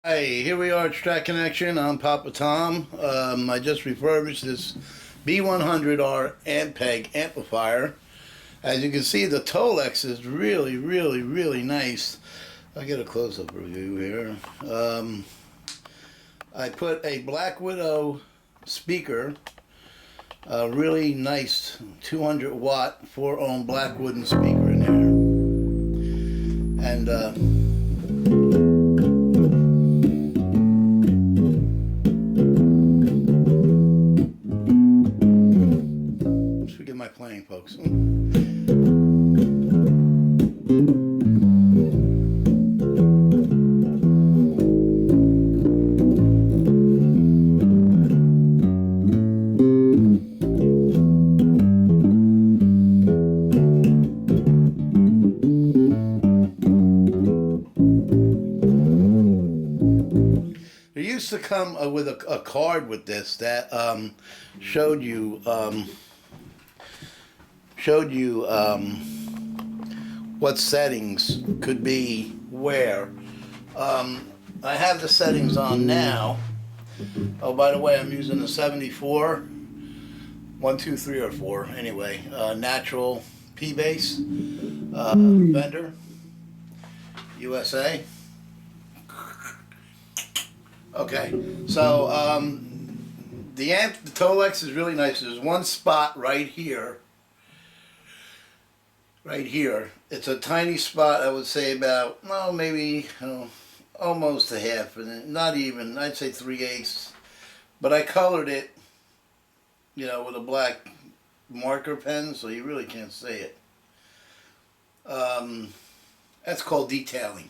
Hi, here we are at Strat Connection. I'm Papatom. I just refurbished this B100R Ampeg amplifier. As you can see, the Tolllex is really nice. I'll get a close-up review here. I put a Black Widow speaker, a really nice 200 watt 4 ohm black wooden speaker in there. And forgive my playing, folks. There used to come with a card with this that showed you what settings could be where. I have the settings on now. Oh, by the way, I'm using the 74, 1, 2, 3, or 4. Anyway, natural P bass, Fender, USA. Okay, so the amp, the Tolllex is really nice. There's one spot right here. Right here. It's a tiny spot, I would say about, well, maybe almost a half, not even, I'd say 3/8. But I colored it, you know, with a black marker pen, so you really can't see it. That's called detailing.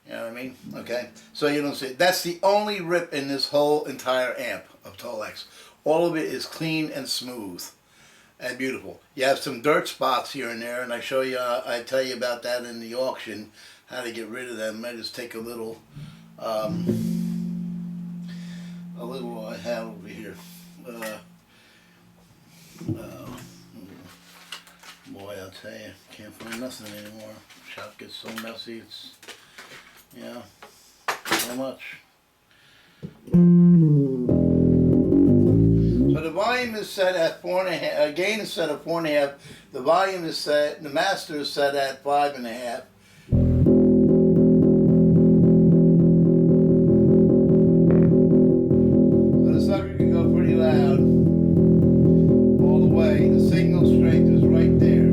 You know what I mean? Okay. So you don't see it. That's the only rip in this whole entire amp of Tolllex. All of it is clean and smooth and beautiful. You have some dirt spots here and there, and I show you, I tell you about that in the auction, how to get rid of them. I just take a little I have over here. Boy, I'll tell you, can't find nothing anymore. Shop gets so messy, it's, yeah, so much. So the volume is set at 4.5. Gain is set at 4.5. The volume is set. The master is set at 5.5. So the sucker can go pretty loud all the way. The signal strength is right there.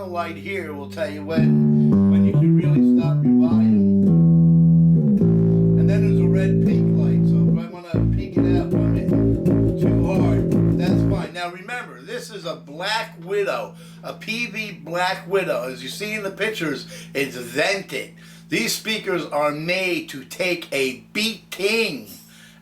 Light here will tell you when you should really stop your volume. And then there's a red pink light, so if I want to peak it out from it too hard, that's fine. Now remember, this is a Black Widow, a Peavey Black Widow. As you see in the pictures, it's vented. These speakers are made to take a beating.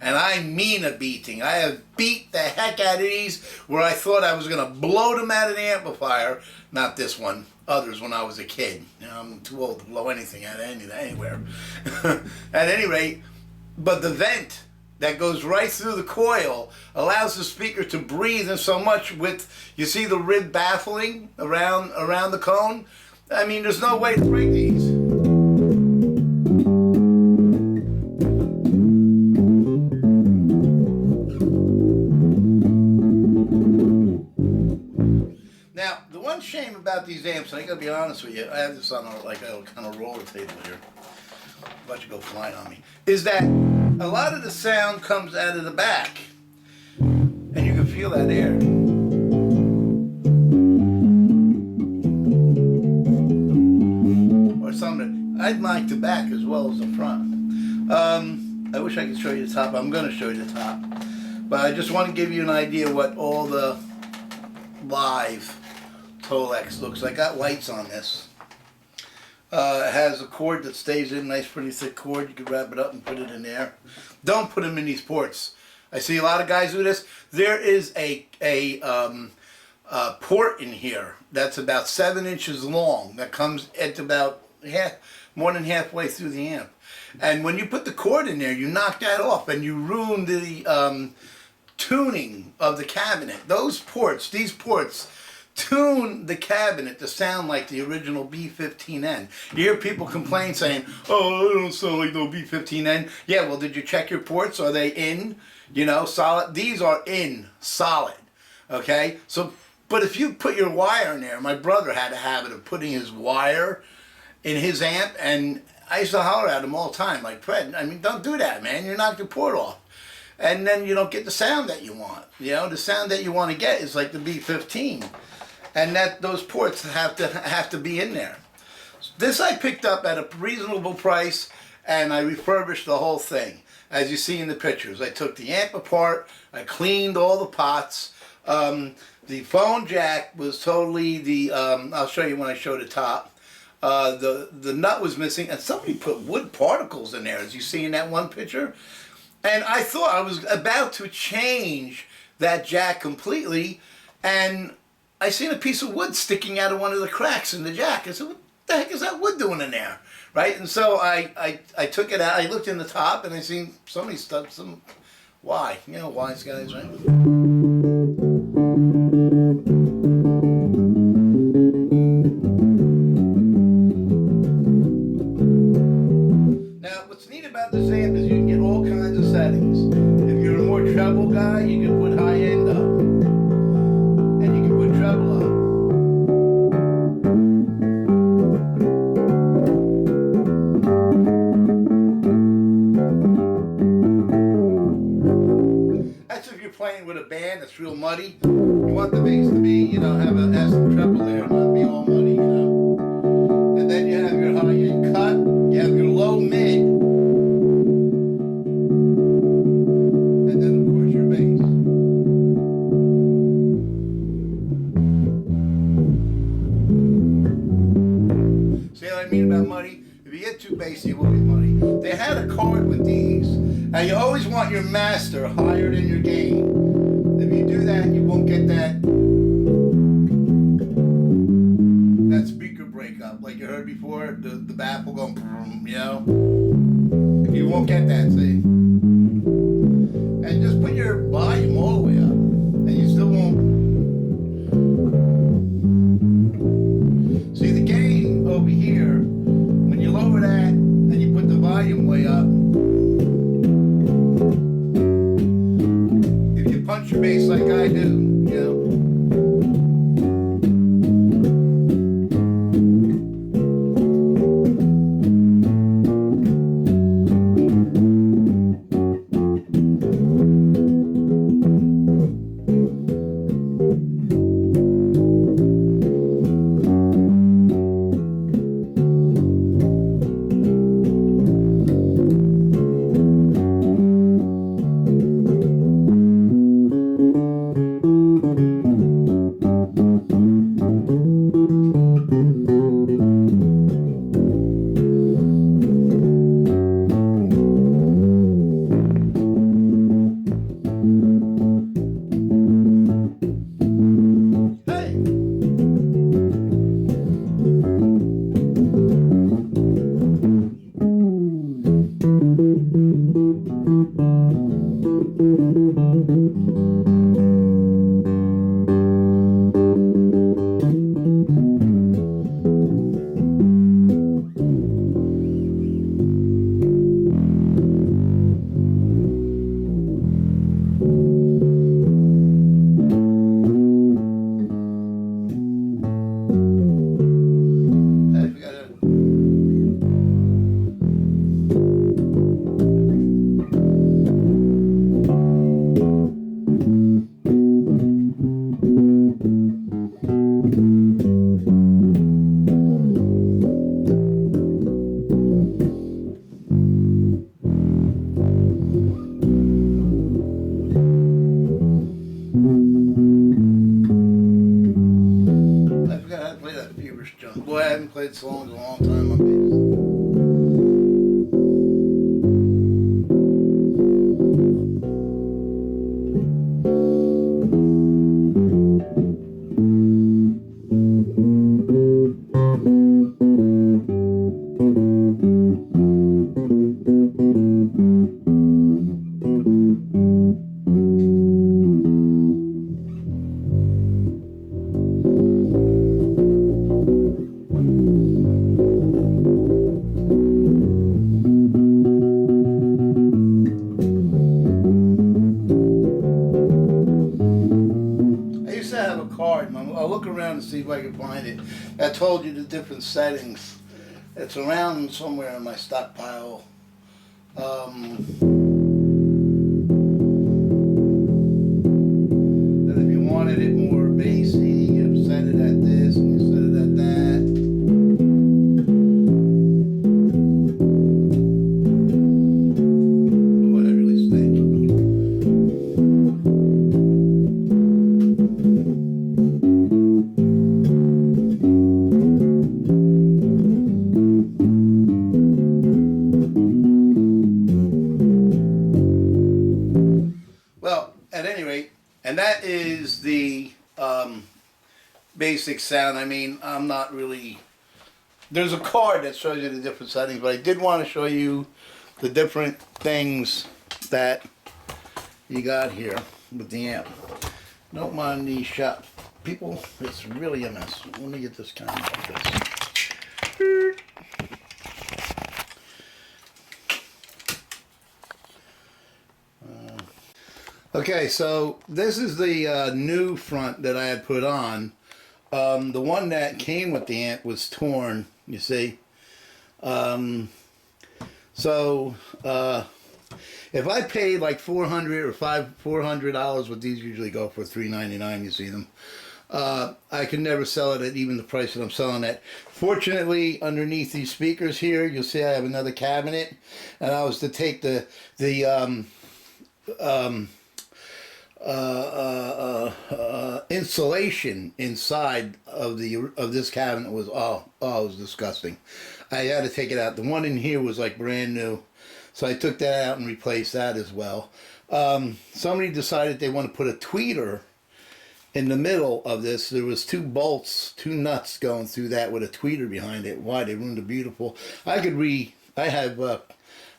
And I mean a beating. I have beat the heck out of these where I thought I was going to blow them out of the amplifier. Not this one. Others when I was a kid. You know, I'm too old to blow anything out of anywhere. At any rate, but the vent that goes right through the coil allows the speaker to breathe, and so much with, you see the rib baffling around the cone? I mean, there's no way to break these. Now, the one shame about these amps, and I gotta be honest with you, I have this on a kind of roller table here, about to go flying on me, is that a lot of the sound comes out of the back, and you can feel that air. Or something. I'd like the back as well as the front. I wish I could show you the top. I'm going to show you the top. But I just want to give you an idea what all the live Tolllex looks like. I got lights on this. It has a cord that stays in, nice pretty thick cord. You can wrap it up and put it in there. Don't put them in these ports. I see a lot of guys do this. There is a port in here that's about 7 inches long that comes at about more than halfway through the amp. And when you put the cord in there, you knock that off and you ruin the tuning of the cabinet. Those ports, these ports, tune the cabinet to sound like the original B15N. You hear people complain saying, oh, it don't sound like no B15N. Yeah, well, did you check your ports? Are they in, you know, solid? These are in solid, okay? So, but if you put your wire in there, my brother had a habit of putting his wire in his amp, and I used to holler at him all the time, like, Fred, I mean, don't do that, man. You knock your port off. And then you don't get the sound that you want. You know, the sound that you want to get is like the B15. And that those ports have to be in there. This I picked up at a reasonable price, and I refurbished the whole thing. As you see in the pictures, I took the amp apart, I cleaned all the pots. The phone jack was totally I'll show you when I show the top. The nut was missing, and somebody put wood particles in there, as you see in that one picture. And I thought I was about to change that jack completely, and I seen a piece of wood sticking out of one of the cracks in the jack. I said, what the heck is that wood doing in there? Right? And so I took it out, I looked in the top, and I seen somebody stuck some, why? You know, wise guys, right? Now, what's neat about this amp is you can get all kinds of settings. If you're a more treble guy, you can put high end up. And you can put treble up. That's if you're playing with a band that's real muddy. You want the bass to be, you know, have some treble there, not be all muddy, you know. And then you have your high end cut, you have your low mid, and then of course your bass. See what I mean about muddy? If you get too bassy, it will be muddy. They had a card with these. Now you always want your master higher than your gain. If you do that, you won't get that speaker breakup like you heard before. The baffle going, you know. You won't get that, see. And just put your volume all the way up, and you still won't. See the gain over here. When you lower that and you put the volume way up. Punch your bass like I do, you know. played songs a long time on bass. I'll look around and see if I can find it. I told you the different settings. It's around somewhere in my stockpile. That if you wanted it more bassy, you set it at this and you set it at that. What I really think. And that is the basic sound. I mean, I'm not really... There's a card that shows you the different settings, but I did want to show you the different things that you got here with the amp. Don't mind these shop people. It's really a mess. Let me get this camera like this. Okay, so this is the new front that I had put on. The one that came with the amp was torn, you see. If I paid like $400 or $400, what these usually go for, $3.99, you see them. I could never sell it at even the price that I'm selling it. Fortunately, underneath these speakers here, you'll see I have another cabinet, and I was to take the insulation inside of this cabinet was it was disgusting. I had to take it out. The one in here was like brand new, so I took that out and replaced that as well. Somebody decided they want to put a tweeter in the middle of this. There was two nuts going through that with a tweeter behind it. Why? They ruined the beautiful. I have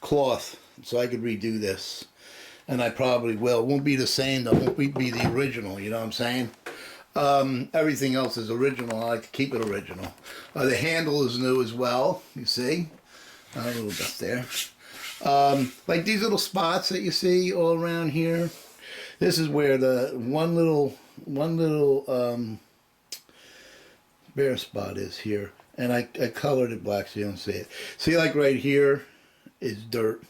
cloth, so I could redo this. And I probably will. It won't be the same, though. It won't be the original, you know what I'm saying? Everything else is original. I like to keep it original. The handle is new as well, you see? A little bit there. Like these little spots that you see all around here. This is where the one little bare spot is here. And I colored it black so you don't see it. See, like right here is dirt.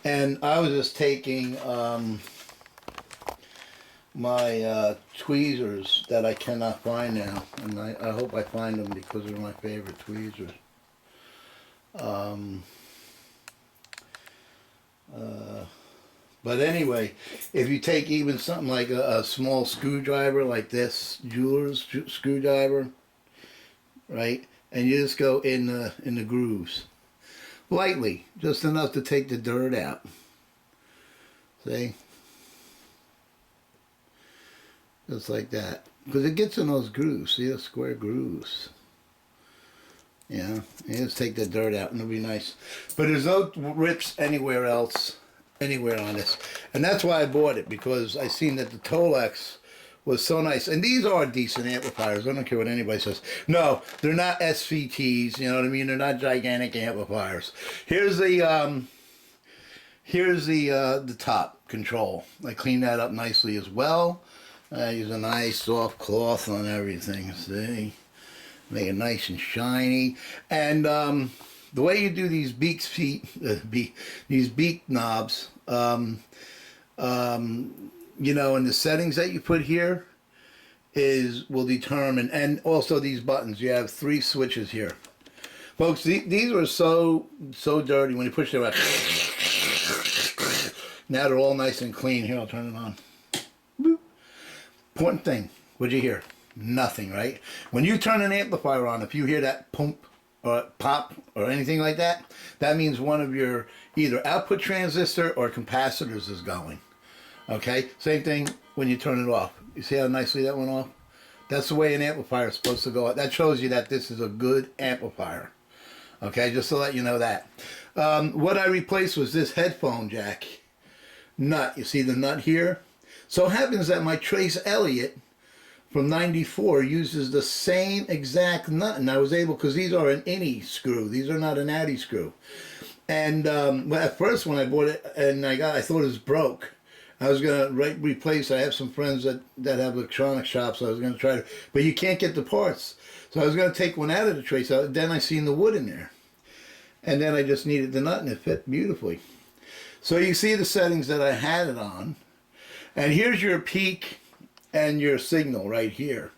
And I was just taking my tweezers that I cannot find now, and I hope I find them because they're my favorite tweezers. But anyway, if you take even something like a small screwdriver like this, jeweler's screwdriver, right, and you just go in the grooves. Lightly, just enough to take the dirt out. See? Just like that. Because it gets in those grooves. See the square grooves? Yeah. You just take the dirt out and it'll be nice. But there's no rips anywhere else. Anywhere on this. And that's why I bought it. Because I seen that the Tolllex was so nice. And these are decent amplifiers. I don't care what anybody says. No, they're not SVTs, you know what I mean? They're not gigantic amplifiers. Here's the top control. I cleaned that up nicely as well. I use a nice soft cloth on everything, see? Make it nice and shiny. And the way you do these these beak knobs, you know, and the settings that you put here will determine, and also these buttons. You have 3 switches here, folks. These are so dirty when you push them out. Now they're all nice and clean. Here, I'll turn it on. Boop. Important thing. What'd you hear? Nothing, right? When you turn an amplifier on, if you hear that pump or pop or anything like that, that means one of your either output transistor or capacitors is going. Okay? Same thing when you turn it off. You see how nicely that went off? That's the way an amplifier is supposed to go. That shows you that this is a good amplifier. Okay? Just to let you know that. What I replaced was this headphone jack nut. You see the nut here? So it happens that my Trace Elliott from 94 uses the same exact nut, and I was able, because these are an innie screw, these are not an outie screw. And at first when I bought it and I thought it was broke. I was gonna replace. I have some friends that have electronic shops, so I was gonna try to, but you can't get the parts. So I was gonna take one out of the Trace. Then I seen the wood in there, and then I just needed the nut, and it fit beautifully. So you see the settings that I had it on, and here's your peak and your signal right here.